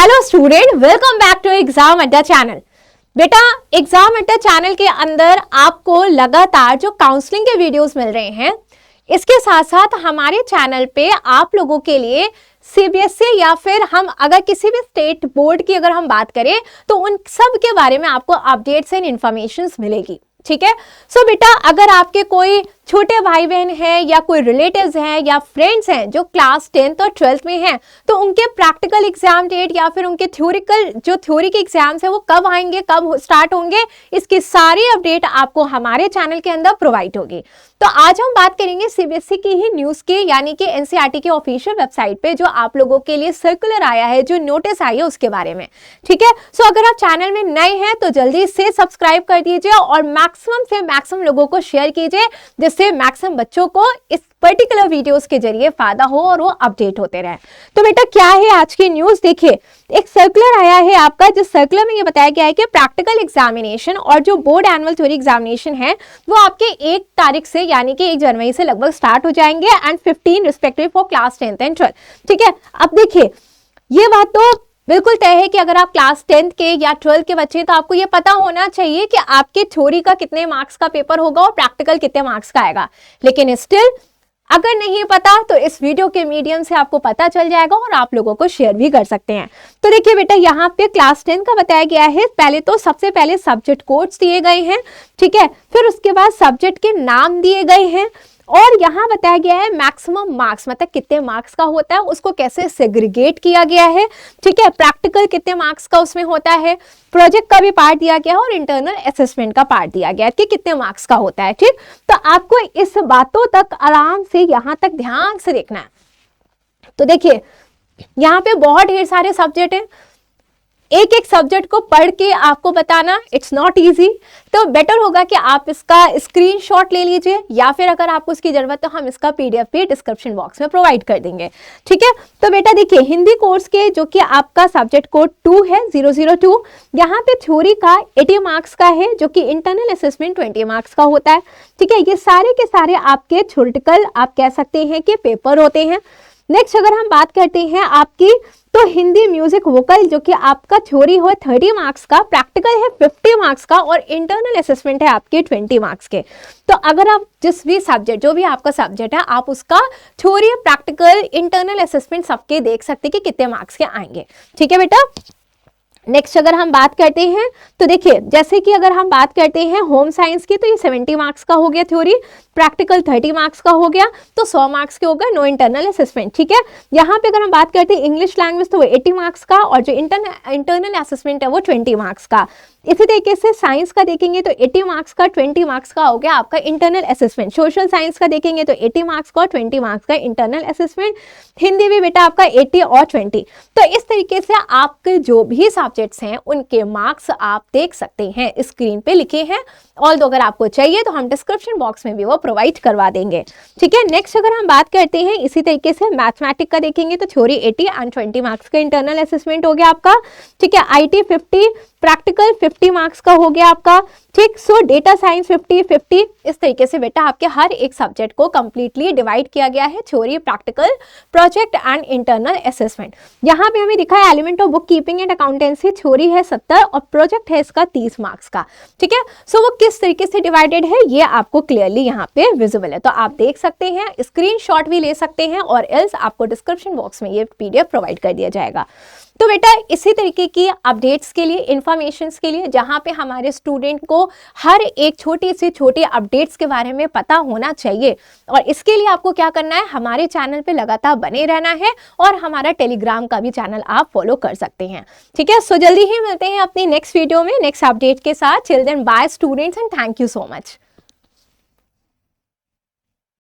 Hello student, welcome back to Exam Adda channel. बेटा, Exam Adda channel के अंदर आपको लगातार जो काउंसलिंग के वीडियोस मिल रहे हैं, इसके साथ साथ हमारे चैनल पे आप लोगों के लिए सीबीएसई या फिर हम अगर किसी भी स्टेट बोर्ड की अगर हम बात करें तो उन सब के बारे में आपको अपडेट्स एंड इंफॉर्मेशन मिलेगी। ठीक है। सो बेटा, अगर आपके कोई छोटे भाई बहन हैं या कोई रिलेटिव्स हैं या फ्रेंड्स हैं जो क्लास 10th और 12th में हैं, तो उनके प्रैक्टिकल एग्जाम डेट या फिर उनके थ्योरी के एग्जाम्स हैं वो कब आएंगे, कब स्टार्ट होंगे, इसकी सारी अपडेट आपको हमारे चैनल के अंदर प्रोवाइड होगी। तो आज हम बात करेंगे सीबीएसई की ही न्यूज की, यानी कि एनसीईआरटी की ऑफिशियल वेबसाइट पे जो आप लोगों के लिए सर्कुलर आया है, जो नोटिस आई है उसके बारे में। ठीक है। सो अगर आप चैनल में नए हैं तो जल्दी से सब्सक्राइब कर दीजिए और मैक्सिमम से मैक्सिमम लोगों को शेयर कीजिए, जिससे मैक्सिमम बच्चों को इस पर्टिकुलर वीडियोस के जरिए फायदा हो और वो अपडेट होते रहे। तो बेटा, क्या है आज की न्यूज? देखिए, एक सर्कुलर आया है आपका, जिस सर्कुलर में ये बताया गया है कि प्रैक्टिकल एग्जामिनेशन और जो बोर्ड एनुअल थ्योरी एग्जामिनेशन है वो आपके 1 तारीख से यानी कि 1 जनवरी से लगभग स्टार्ट हो जाएंगे and 15 respective for class 10th and 12th। ठीक है। अब देखिए, ये बात तो बिल्कुल तय है कि अगर आप क्लास 10th के या 12th के बच्चे हैं तो आपको ये पता होना चाहिए कि आपके थ्योरी का कितने मार्क्स का पेपर होगा और प्रैक्टिकल कितने मार्क्स का आएगा। लेकिन स्टिल अगर नहीं पता तो इस वीडियो के मीडियम से आपको पता चल जाएगा और आप लोगों को शेयर भी कर सकते हैं। तो देखिए बेटा, यहाँ पे क्लास 10 का बताया गया है। पहले तो सबसे पहले सब्जेक्ट कोड्स दिए गए हैं। ठीक है। फिर उसके बाद सब्जेक्ट के नाम दिए गए हैं और यहाँ बताया गया है मैक्सिमम मार्क्स, मतलब कितने मार्क्स का होता है, उसको कैसे सेग्रीगेट किया गया है। ठीक है। प्रैक्टिकल कितने मार्क्स का उसमें होता है, प्रोजेक्ट का भी पार्ट दिया गया है और इंटरनल असेसमेंट का पार्ट दिया गया है कि कितने मार्क्स का होता है। ठीक। तो आपको इस बातों तक आराम से यहाँ तक ध्यान से देखना है। तो देखिए, यहाँ पे बहुत ढेर सारे सब्जेक्ट हैं, एक एक सब्जेक्ट को पढ़ के आपको बताना इट्स नॉट इजी। तो बेटर होगा कि आप इसका स्क्रीनशॉट ले लीजिए या फिर अगर आपको उसकी जरूरत तो हम इसका पीडीएफ भी डिस्क्रिप्शन बॉक्स में प्रोवाइड कर देंगे। ठीक है। तो बेटा देखिए, हिंदी कोर्स के जो कि आपका सब्जेक्ट कोड 2 है 002, यहाँ पे थ्योरी का 80 मार्क्स का है, जो कि इंटरनल असेसमेंट 20 मार्क्स का होता है। ठीक है। ये सारे के सारे आपके थ्योरेटिकल आप कह सकते हैं कि पेपर होते हैं। नेक्स्ट अगर हम बात करते हैं आपकी, तो हिंदी म्यूजिक वोकल जो कि आपका थ्योरी हो 30 मार्क्स का, प्रैक्टिकल है 50 मार्क्स का और इंटरनल असेसमेंट है आपके 20 मार्क्स के। तो अगर आप जिस भी सब्जेक्ट, जो भी आपका सब्जेक्ट है, आप उसका थ्योरी, प्रैक्टिकल, इंटरनल असेसमेंट सबके देख सकते हैं कि कितने मार्क्स के आएंगे। ठीक है बेटा। नेक्स्ट अगर हम बात करते हैं तो देखिए, जैसे कि अगर हम बात करते हैं होम साइंस की, तो ये 70 मार्क्स का हो गया थ्योरी, प्रैक्टिकल 30 मार्क्स का हो गया, तो 100 मार्क्स के हो गए, नो इंटरनल असेसमेंट। ठीक है। यहाँ पे अगर हम बात करते हैं इंग्लिश लैंग्वेज तो वो 80 मार्क्स का और जो इंटरनल असेसमेंट है वो 20 मार्क्स का। इसी तरीके से साइंस का देखेंगे तो 80 मार्क्स का, 20 मार्क्स का हो गया आपका इंटरनल असेसमेंट। सोशल साइंस का देखेंगे तो 80 मार्क्स का और 20 मार्क्स का इंटरनल असेसमेंट। हिंदी भी बेटा आपका 80 और 20। तो इस तरीके से आपके जो भी सब्जेक्ट्स हैं उनके मार्क्स आप देख सकते हैं, स्क्रीन पे लिखे हैं। और अगर आपको चाहिए तो हम डिस्क्रिप्शन बॉक्स में भी वो प्रोवाइड करवा देंगे। ठीक है। नेक्स्ट अगर हम बात करते हैं इसी तरीके से मैथमेटिक्स का देखेंगे तो थ्योरी 80 एंड 20 मार्क्स का इंटरनल असेसमेंट हो गया आपका। ठीक है। आईटी 50, प्रैक्टिकल 50 मार्क्स का हो गया आपका। ठीक। सो डेटा साइंस 50-50। इस तरीके से बेटा आपके हर एक सब्जेक्ट को कंप्लीटली डिवाइड किया गया है, theory, practical, project and internal assessment. यहाँ पे हमें दिखा है element of book keeping and accountancy, theory है 70 और प्रोजेक्ट है इसका 30 मार्क्स का। ठीक है। सो वो किस तरीके से डिवाइडेड है ये आपको क्लियरली यहाँ पे विजिबल है, तो आप देख सकते हैं, स्क्रीनशॉट भी ले सकते हैं और एल्स आपको डिस्क्रिप्शन बॉक्स में ये पीडीएफ प्रोवाइड कर दिया जाएगा। तो बेटा इसी तरीके की अपडेट्स के लिए, इंफॉर्मेशंस के लिए, जहां पे हमारे स्टूडेंट को हर एक छोटी से छोटी अपडेट्स के बारे में पता होना चाहिए, और इसके लिए आपको क्या करना है, हमारे चैनल पे लगातार बने रहना है और हमारा टेलीग्राम का भी चैनल आप फॉलो कर सकते हैं। ठीक है। सो जल्दी ही मिलते हैं अपनी नेक्स्ट वीडियो में नेक्स्ट अपडेट के साथ। Till then bye students and thank you so much.